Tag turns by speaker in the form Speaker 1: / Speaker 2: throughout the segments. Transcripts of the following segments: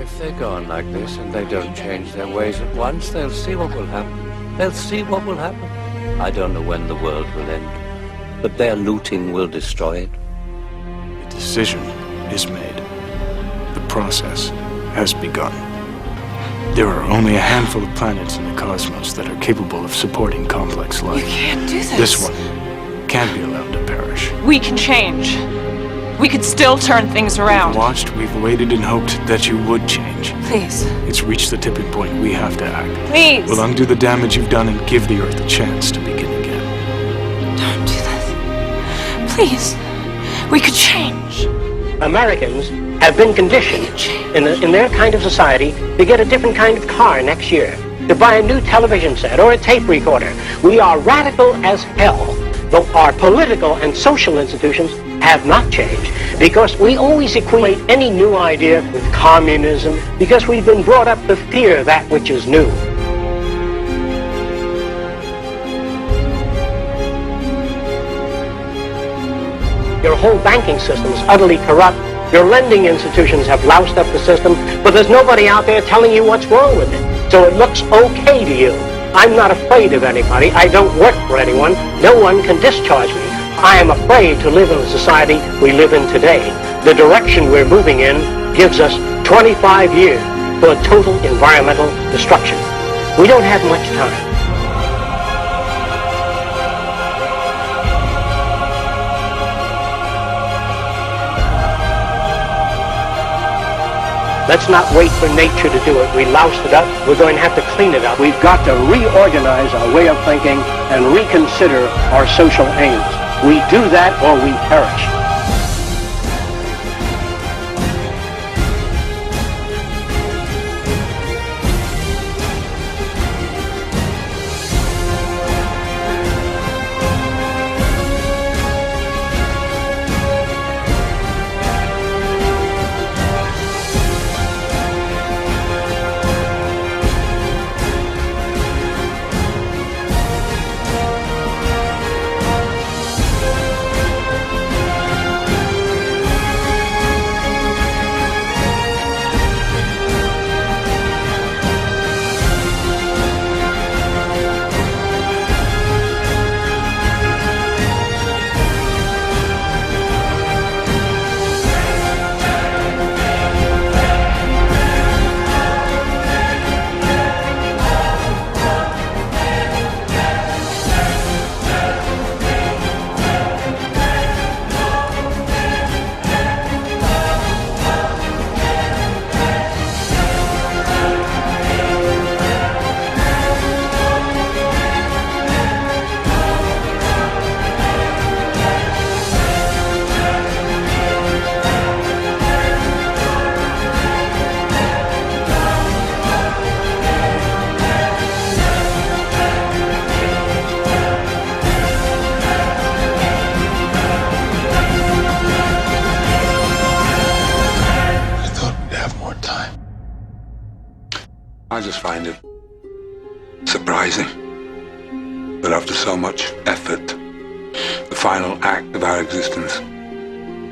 Speaker 1: If they go on like this and they don't change their ways at once, they'll see what will happen. They'll see what will happen. I don't know when the world will end, but their looting will destroy it.
Speaker 2: The decision is made. The process has begun. There are only a handful of planets in the cosmos that are capable of supporting complex life.
Speaker 3: You can't do this.
Speaker 2: This one can't be allowed to perish.
Speaker 3: We can change. We could still turn things around.
Speaker 2: We've watched, we've waited and hoped that you would change.
Speaker 3: Please.
Speaker 2: It's reached the tipping point. We have to act.
Speaker 3: Please.
Speaker 2: We'll undo the damage you've done and give the Earth a chance to begin again.
Speaker 3: Don't do this. Please. We could change.
Speaker 4: Americans have been conditioned in their kind of society to get a different kind of car next year, to buy a new television set or a tape recorder. We are radical as hell, though our political and social institutions have not changed, because we always equate any new idea with communism, because we've been brought up to fear that which is new. Your whole banking system is utterly corrupt. Your lending institutions have loused up the system, but there's nobody out there telling you what's wrong with it. So it looks okay to you. I'm not afraid of anybody. I don't work for anyone. No one can discharge me. I am afraid to live in the society we live in today. The direction we're moving in gives us 25 years for total environmental destruction. We don't have much time. Let's not wait for nature to do it. We loused it up. We're going to have to clean it up. We've got to reorganize our way of thinking and reconsider our social aims. We do that or we perish.
Speaker 5: I just find it surprising that after so much effort, the final act of our existence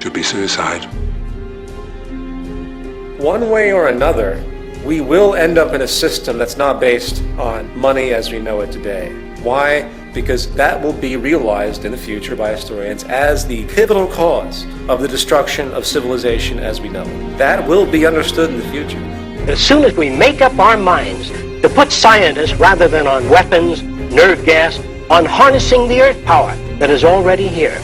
Speaker 5: should be suicide.
Speaker 6: One way or another, we will end up in a system that's not based on money as we know it today. Why? Because that will be realized in the future by historians as the pivotal cause of the destruction of civilization as we know it. That will be understood in the future.
Speaker 4: As soon as we make up our minds to put scientists, rather than on weapons, nerve gas, on harnessing the earth power that is already here,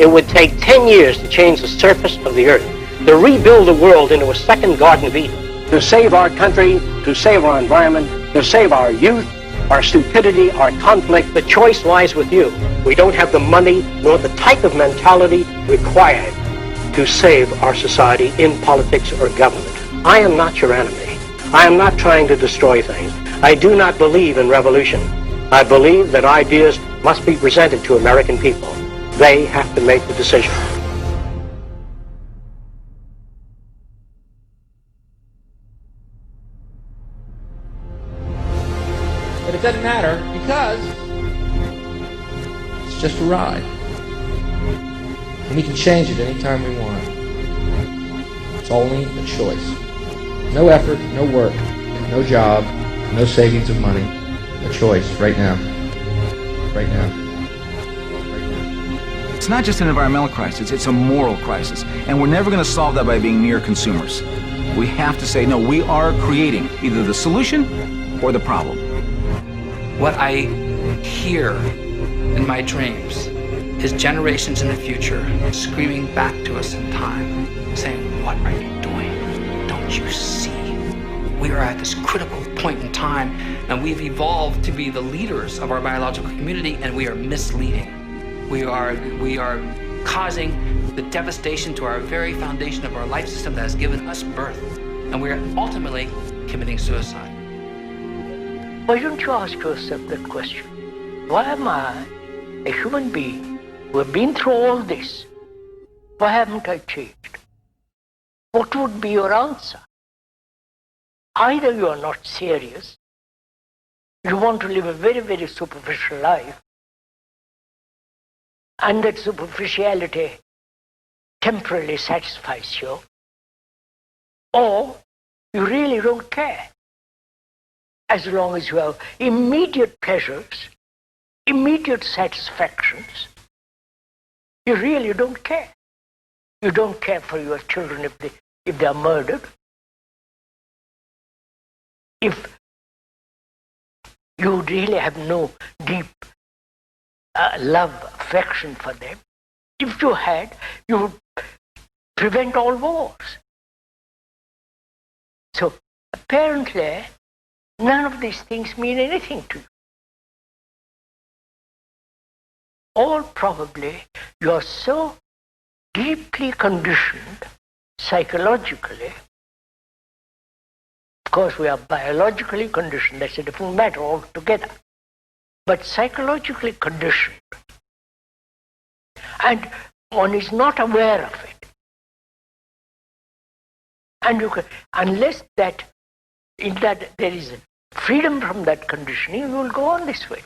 Speaker 4: it would take 10 years to change the surface of the earth, to rebuild the world into a second Garden of Eden, to save our country, to save our environment, to save our youth, our stupidity, our conflict. The choice lies with you. We don't have the money nor the type of mentality required to save our society in politics or government. I am not your enemy. I am not trying to destroy things. I do not believe in revolution. I believe that ideas must be presented to American people. They have to make the decision.
Speaker 7: But it doesn't matter because it's just a ride. And we can change it anytime we want. It's only a choice. No effort, no work, no job, no savings of money. A choice right now. Right now. Right now.
Speaker 8: It's not just an environmental crisis, it's a moral crisis. And we're never going to solve that by being mere consumers. We have to say, no, we are creating either the solution or the problem.
Speaker 9: What I hear in my dreams is generations in the future screaming back to us in time, saying, what are you doing? Don't you see? We are at this critical point in time, and we've evolved to be the leaders of our biological community, and we are misleading. We are causing the devastation to our very foundation of our life system that has given us birth, and we are ultimately committing suicide.
Speaker 10: Why don't you ask yourself that question? Why am I, a human being who have been through all this, why haven't I changed? What would be your answer? Either you are not serious, you want to live a very, very superficial life, and that superficiality temporarily satisfies you, or you really don't care. As long as you have immediate pleasures, immediate satisfactions, you really don't care. You don't care for your children if they are murdered. If you really have no deep love, affection for them, if you had, you would prevent all wars. So apparently, none of these things mean anything to you. Or probably you are so deeply conditioned psychologically. Of course, we are biologically conditioned, that's a different matter altogether. But psychologically conditioned. And one is not aware of it. And you can, unless that there is freedom from that conditioning, you will go on this way.